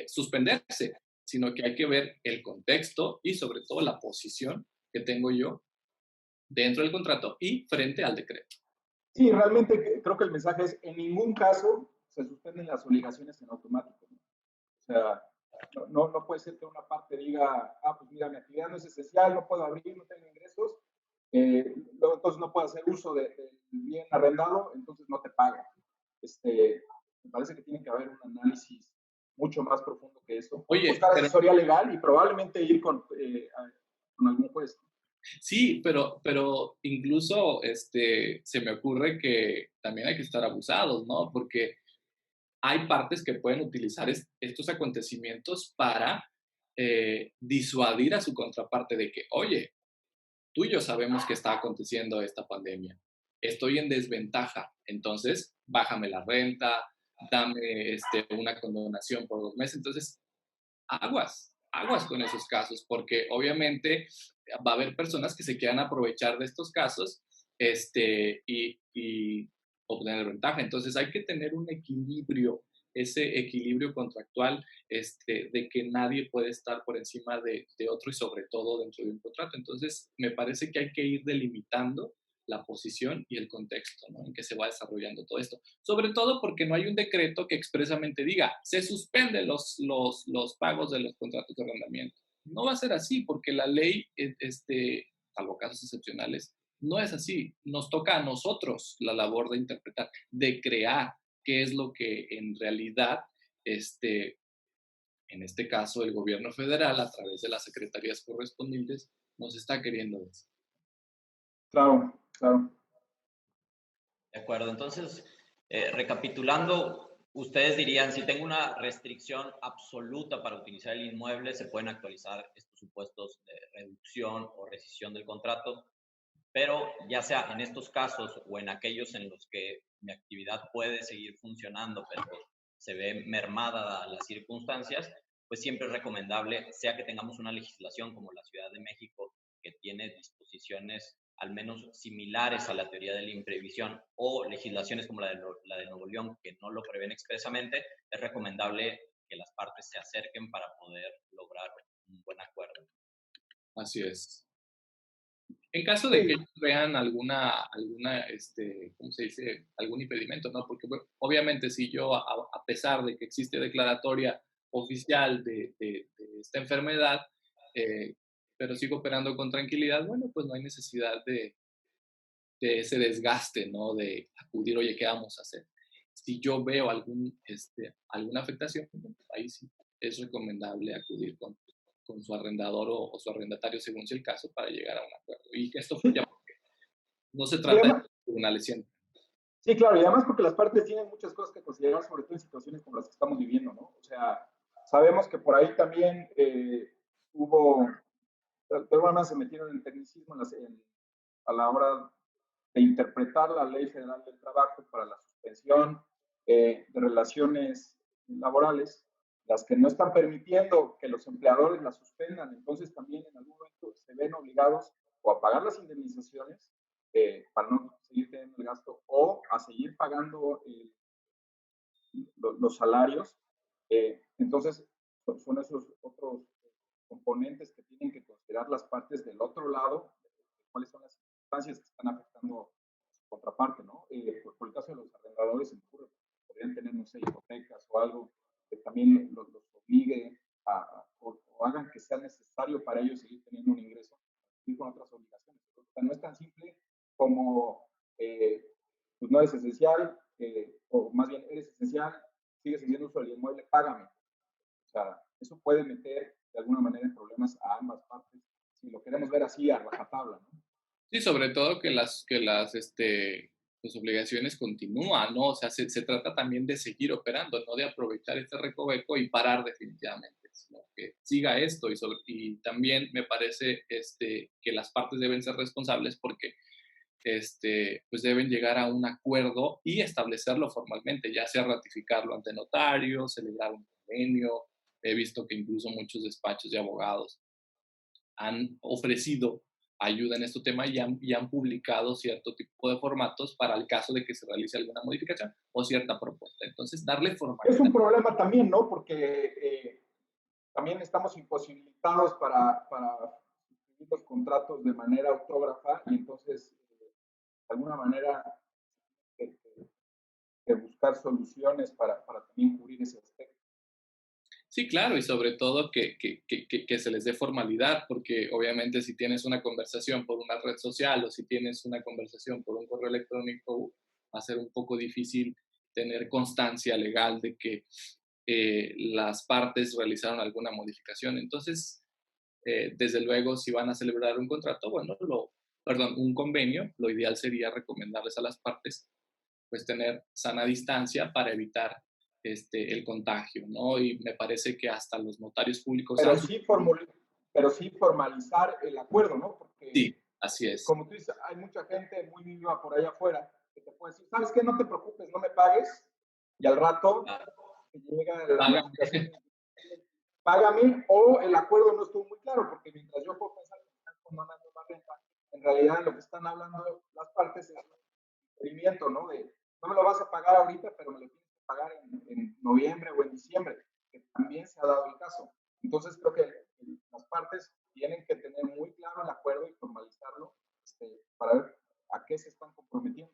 suspenderse, sino que hay que ver el contexto y sobre todo la posición que tengo yo dentro del contrato y frente al decreto. Sí, realmente creo que el mensaje es, en ningún caso se suspenden las obligaciones en automático, ¿no? O sea, no puede ser que una parte diga, pues mira, mi actividad no es esencial, no puedo abrir, no tengo ingresos, luego entonces no puedo hacer uso del bien arrendado, entonces no te pagan. Me parece que tiene que haber un análisis mucho más profundo que eso. Oye, buscar asesoría legal y probablemente ir con algún juez. Sí, pero incluso se me ocurre que también hay que estar abusados, ¿no? Porque hay partes que pueden utilizar estos acontecimientos para disuadir a su contraparte de que, oye, tú y yo sabemos que está aconteciendo esta pandemia, estoy en desventaja, entonces bájame la renta, dame una condonación por 2 meses. Entonces, aguas con esos casos, porque obviamente va a haber personas que se quieran aprovechar de estos casos y obtener ventaja. Entonces hay que tener un equilibrio, ese equilibrio contractual de que nadie puede estar por encima de otro y sobre todo dentro de un contrato. Entonces me parece que hay que ir delimitando la posición y el contexto, ¿no?, en que se va desarrollando todo esto. Sobre todo porque no hay un decreto que expresamente diga, se suspenden los pagos de los contratos de arrendamiento. No va a ser así, porque la ley, salvo casos excepcionales, no es así. Nos toca a nosotros la labor de interpretar, de crear qué es lo que en realidad, en este caso, el gobierno federal, a través de las secretarías correspondientes, nos está queriendo decir. Claro, claro. De acuerdo. Entonces, recapitulando, ustedes dirían, si tengo una restricción absoluta para utilizar el inmueble, se pueden actualizar estos supuestos de reducción o rescisión del contrato, pero ya sea en estos casos o en aquellos en los que mi actividad puede seguir funcionando, pero se ve mermada las circunstancias, pues siempre es recomendable, sea que tengamos una legislación como la Ciudad de México, que tiene disposiciones al menos similares a la teoría de la imprevisión, o legislaciones como la de Nuevo León, que no lo prevén expresamente, es recomendable que las partes se acerquen para poder lograr un buen acuerdo. Así es. En caso de que ellos vean alguna ¿cómo se dice?, algún impedimento, ¿no? Porque bueno, obviamente si yo, a pesar de que existe declaratoria oficial de esta enfermedad, pero sigo operando con tranquilidad, bueno, pues no hay necesidad de ese desgaste, ¿no? De acudir, oye, ¿qué vamos a hacer? Si yo veo alguna afectación, pues ahí sí es recomendable acudir con su arrendador o su arrendatario, según sea el caso, para llegar a un acuerdo. Y que esto fluya, porque no se trata de tribunales siempre. Sí, claro, y además porque las partes tienen muchas cosas que considerar, sobre todo en situaciones como las que estamos viviendo, ¿no? O sea, sabemos que por ahí también hubo, de alguna manera se metieron en tecnicismo a la hora de interpretar la Ley Federal del Trabajo para la suspensión de relaciones laborales, las que no están permitiendo que los empleadores las suspendan. Entonces también en algún momento se ven obligados o a pagar las indemnizaciones para no seguir teniendo el gasto o a seguir pagando los salarios. Entonces son esos otros componentes que tienen que considerar las partes del otro lado, cuáles son las circunstancias que están afectando a su contraparte, ¿no? Por el caso de los arrendadores, podrían tener, no sé, hipotecas o algo que también los obligue o hagan que sea necesario para ellos seguir teniendo un ingreso y con otras obligaciones. O sea, no es tan simple como, pues no eres esencial, o más bien eres esencial, sigues haciendo uso del inmueble, págame. O sea, eso puede meter de alguna manera en problemas a ambas partes, si lo queremos ver así a rajatabla, ¿no? Sí, sobre todo que las pues, obligaciones continúan, ¿no? O sea, se trata también de seguir operando, no de aprovechar este recoveco y parar definitivamente, sino que siga esto y también me parece que las partes deben ser responsables porque pues deben llegar a un acuerdo y establecerlo formalmente, ya sea ratificarlo ante notario, celebrar un convenio. He visto que incluso muchos despachos de abogados han ofrecido ayuda en este tema y han publicado cierto tipo de formatos para el caso de que se realice alguna modificación o cierta propuesta. Entonces, darle formalidad. Es un problema también, ¿no? Porque también estamos imposibilitados para suscribir los contratos de manera autógrafa y entonces, de alguna manera, de buscar soluciones para también cubrir ese aspecto. Sí, claro, y sobre todo que se les dé formalidad, porque obviamente si tienes una conversación por una red social o si tienes una conversación por un correo electrónico, va a ser un poco difícil tener constancia legal de que las partes realizaron alguna modificación. Entonces, desde luego, si van a celebrar un contrato, bueno, un convenio, lo ideal sería recomendarles a las partes pues tener sana distancia para evitar el contagio, ¿no? Y me parece que hasta los notarios públicos pero sí formalizar el acuerdo, ¿no? Sí, Porque, así es. como tú dices, hay mucha gente muy viva por allá afuera que te puede decir, ¿sabes qué? No te preocupes, no me pagues. Y al rato te llega la notificación, págame, o el acuerdo no estuvo muy claro, porque mientras yo puedo pensar que están condonando más renta, en realidad lo que están hablando las partes es requerimiento, ¿no? De no me lo vas a pagar ahorita, pero me lo tienes que pagar en noviembre o en diciembre, que también se ha dado el caso. Entonces creo que las partes tienen que tener muy claro el acuerdo y formalizarlo para ver a qué se están comprometiendo.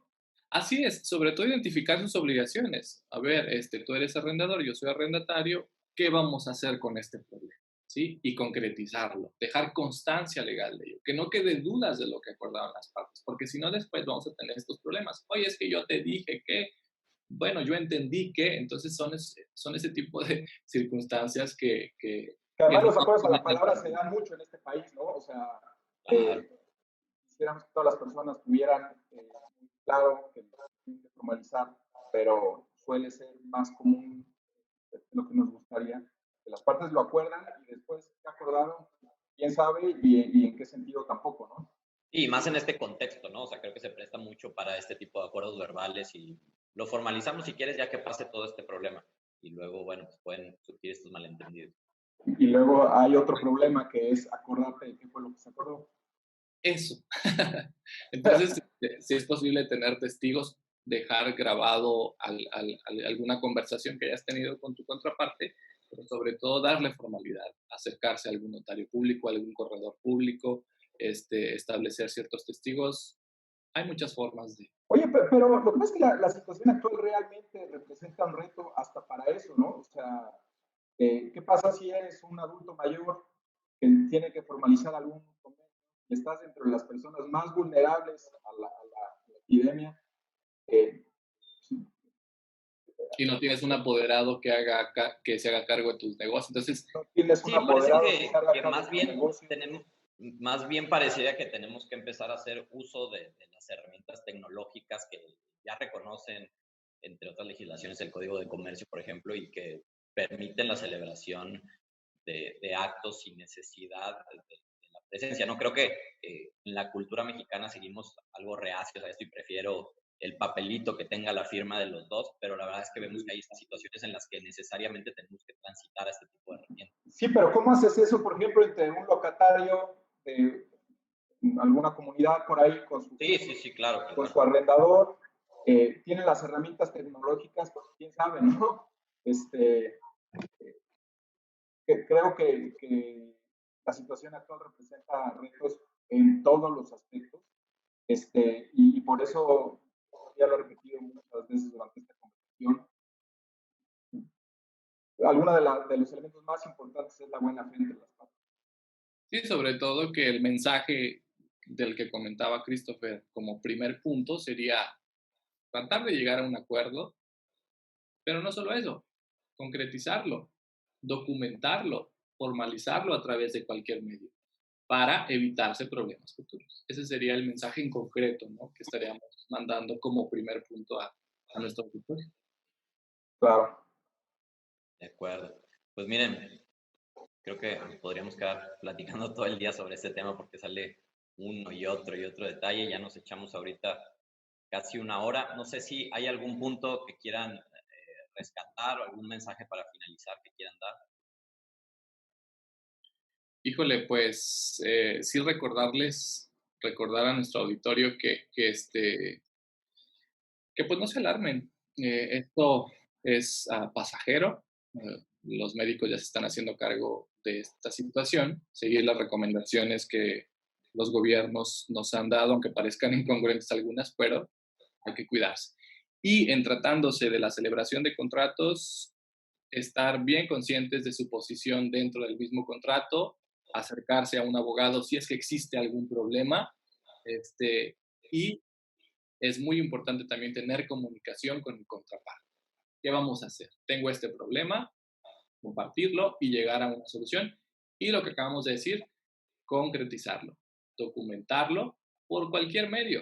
Así es, sobre todo identificar sus obligaciones. A ver, tú eres arrendador, yo soy arrendatario, ¿qué vamos a hacer con este problema? ¿Sí? Y concretizarlo, dejar constancia legal de ello, que no quede dudas de lo que acordaron las partes, porque si no después vamos a tener estos problemas. Oye, es que yo te dije que, bueno, yo entendí que, entonces son ese tipo de circunstancias que además los acuerdos a la palabra se dan mucho en este país, ¿no? O sea, quisiéramos que todas las personas tuvieran muy claro que tienen que formalizar, pero suele ser más común lo que nos gustaría, que las partes lo acuerdan y después qué acordaron, quién sabe y en qué sentido tampoco, ¿no? Y más en este contexto, ¿no? O sea, creo que se presta mucho para este tipo de acuerdos verbales y lo formalizamos si quieres ya que pase todo este problema. Y luego, bueno, pues pueden surgir estos malentendidos. Y luego hay otro problema que es acordarte de qué fue lo que se acordó. Eso. Entonces, si es posible tener testigos, dejar grabado alguna conversación que hayas tenido con tu contraparte, pero sobre todo darle formalidad, acercarse a algún notario público, a algún corredor público, establecer ciertos testigos. Hay muchas formas de... Oye, pero lo que pasa es que la situación actual realmente representa un reto hasta para eso, ¿no? O sea, ¿qué pasa si eres un adulto mayor que tiene que formalizar algún convenio y estás entre las personas más vulnerables a la epidemia? Y no tienes un apoderado que se haga cargo de tus negocios. Entonces, no tienes un sí, parece apoderado que se haga que cargo más de tu bien negocio. más bien pareciera que tenemos que empezar a hacer uso de las herramientas tecnológicas que ya reconocen, entre otras legislaciones, el Código de Comercio, por ejemplo, y que permiten la celebración de actos sin necesidad de la presencia. No creo que en la cultura mexicana seguimos algo reacios a esto y prefiero el papelito que tenga la firma de los dos, pero la verdad es que vemos que hay situaciones en las que necesariamente tenemos que transitar a este tipo de herramientas. Sí, pero ¿cómo haces eso, por ejemplo, entre un locatario de alguna comunidad por ahí con su, Sí, claro. con su arrendador? Tiene las herramientas tecnológicas, pues quién sabe, ¿no? Creo que la situación actual representa retos en todos los aspectos, y por eso, ya lo he repetido muchas veces durante esta conversación, alguna de los elementos más importantes es la buena fe entre las partes. Sí, sobre todo que el mensaje del que comentaba Christopher como primer punto sería tratar de llegar a un acuerdo, pero no solo eso, concretizarlo, documentarlo, formalizarlo a través de cualquier medio para evitarse problemas futuros. Ese sería el mensaje en concreto, ¿no?, que estaríamos mandando como primer punto a nuestro auditorio. Claro. De acuerdo. Pues miren, creo que podríamos quedar platicando todo el día sobre este tema porque sale uno y otro detalle. Ya nos echamos ahorita casi una hora. No sé si hay algún punto que quieran rescatar o algún mensaje para finalizar que quieran dar. Híjole, pues sí recordar a nuestro auditorio que pues no se alarmen. Esto es pasajero. Los médicos ya se están haciendo cargo de esta situación. Seguir las recomendaciones que los gobiernos nos han dado, aunque parezcan incongruentes algunas, pero hay que cuidarse. Y en tratándose de la celebración de contratos, estar bien conscientes de su posición dentro del mismo contrato, acercarse a un abogado si es que existe algún problema, y es muy importante también tener comunicación con el contraparte. ¿Qué vamos a hacer? Tengo este problema, compartirlo y llegar a una solución. Y lo que acabamos de decir, concretizarlo, documentarlo por cualquier medio,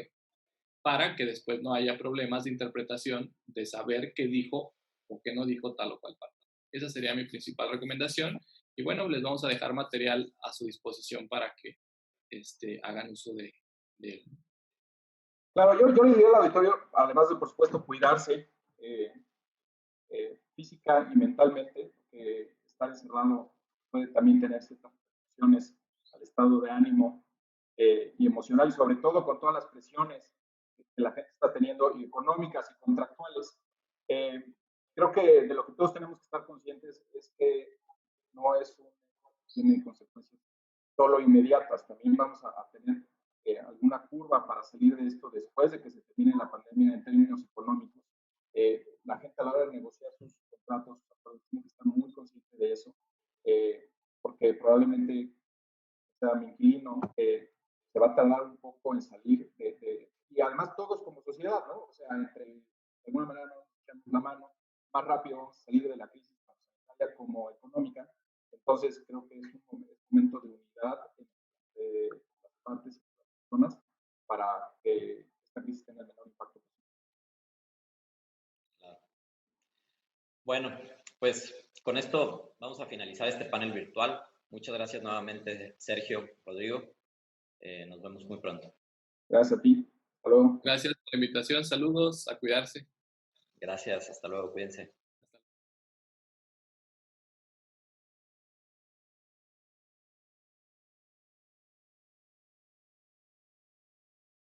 para que después no haya problemas de interpretación de saber qué dijo o qué no dijo tal o cual parte. Esa sería mi principal recomendación. Y bueno, les vamos a dejar material a su disposición para que hagan uso de él. Claro, yo le diría al auditorio, además de, por supuesto, cuidarse física y mentalmente, porque estar encerrado puede también tener ciertas repercusiones al estado de ánimo y emocional, y sobre todo con todas las presiones que la gente está teniendo, y económicas y contractuales. Creo que de lo que todos tenemos que estar conscientes es que no es tiene consecuencias solo inmediatas, también vamos a tener alguna curva para salir de esto después de que se termine la pandemia en términos económicos. La gente a la hora de negociar sus contratos tiene que estar muy consciente de eso, porque probablemente sea mi inquilino, se va a tardar un poco en salir y además todos como sociedad, ¿no? O sea, de alguna manera nos echamos la mano, más rápido vamos a salir de la crisis tanto sanitaria como económica. Entonces creo que es un momento de unidad entre las partes y las personas para que esta crisis tenga el menor impacto posible. Bueno, pues con esto vamos a finalizar este panel virtual. Muchas gracias nuevamente, Sergio, Rodrigo. Nos vemos muy pronto. Gracias a ti. Hasta luego. Gracias por la invitación. Saludos, a cuidarse. Gracias, hasta luego, cuídense.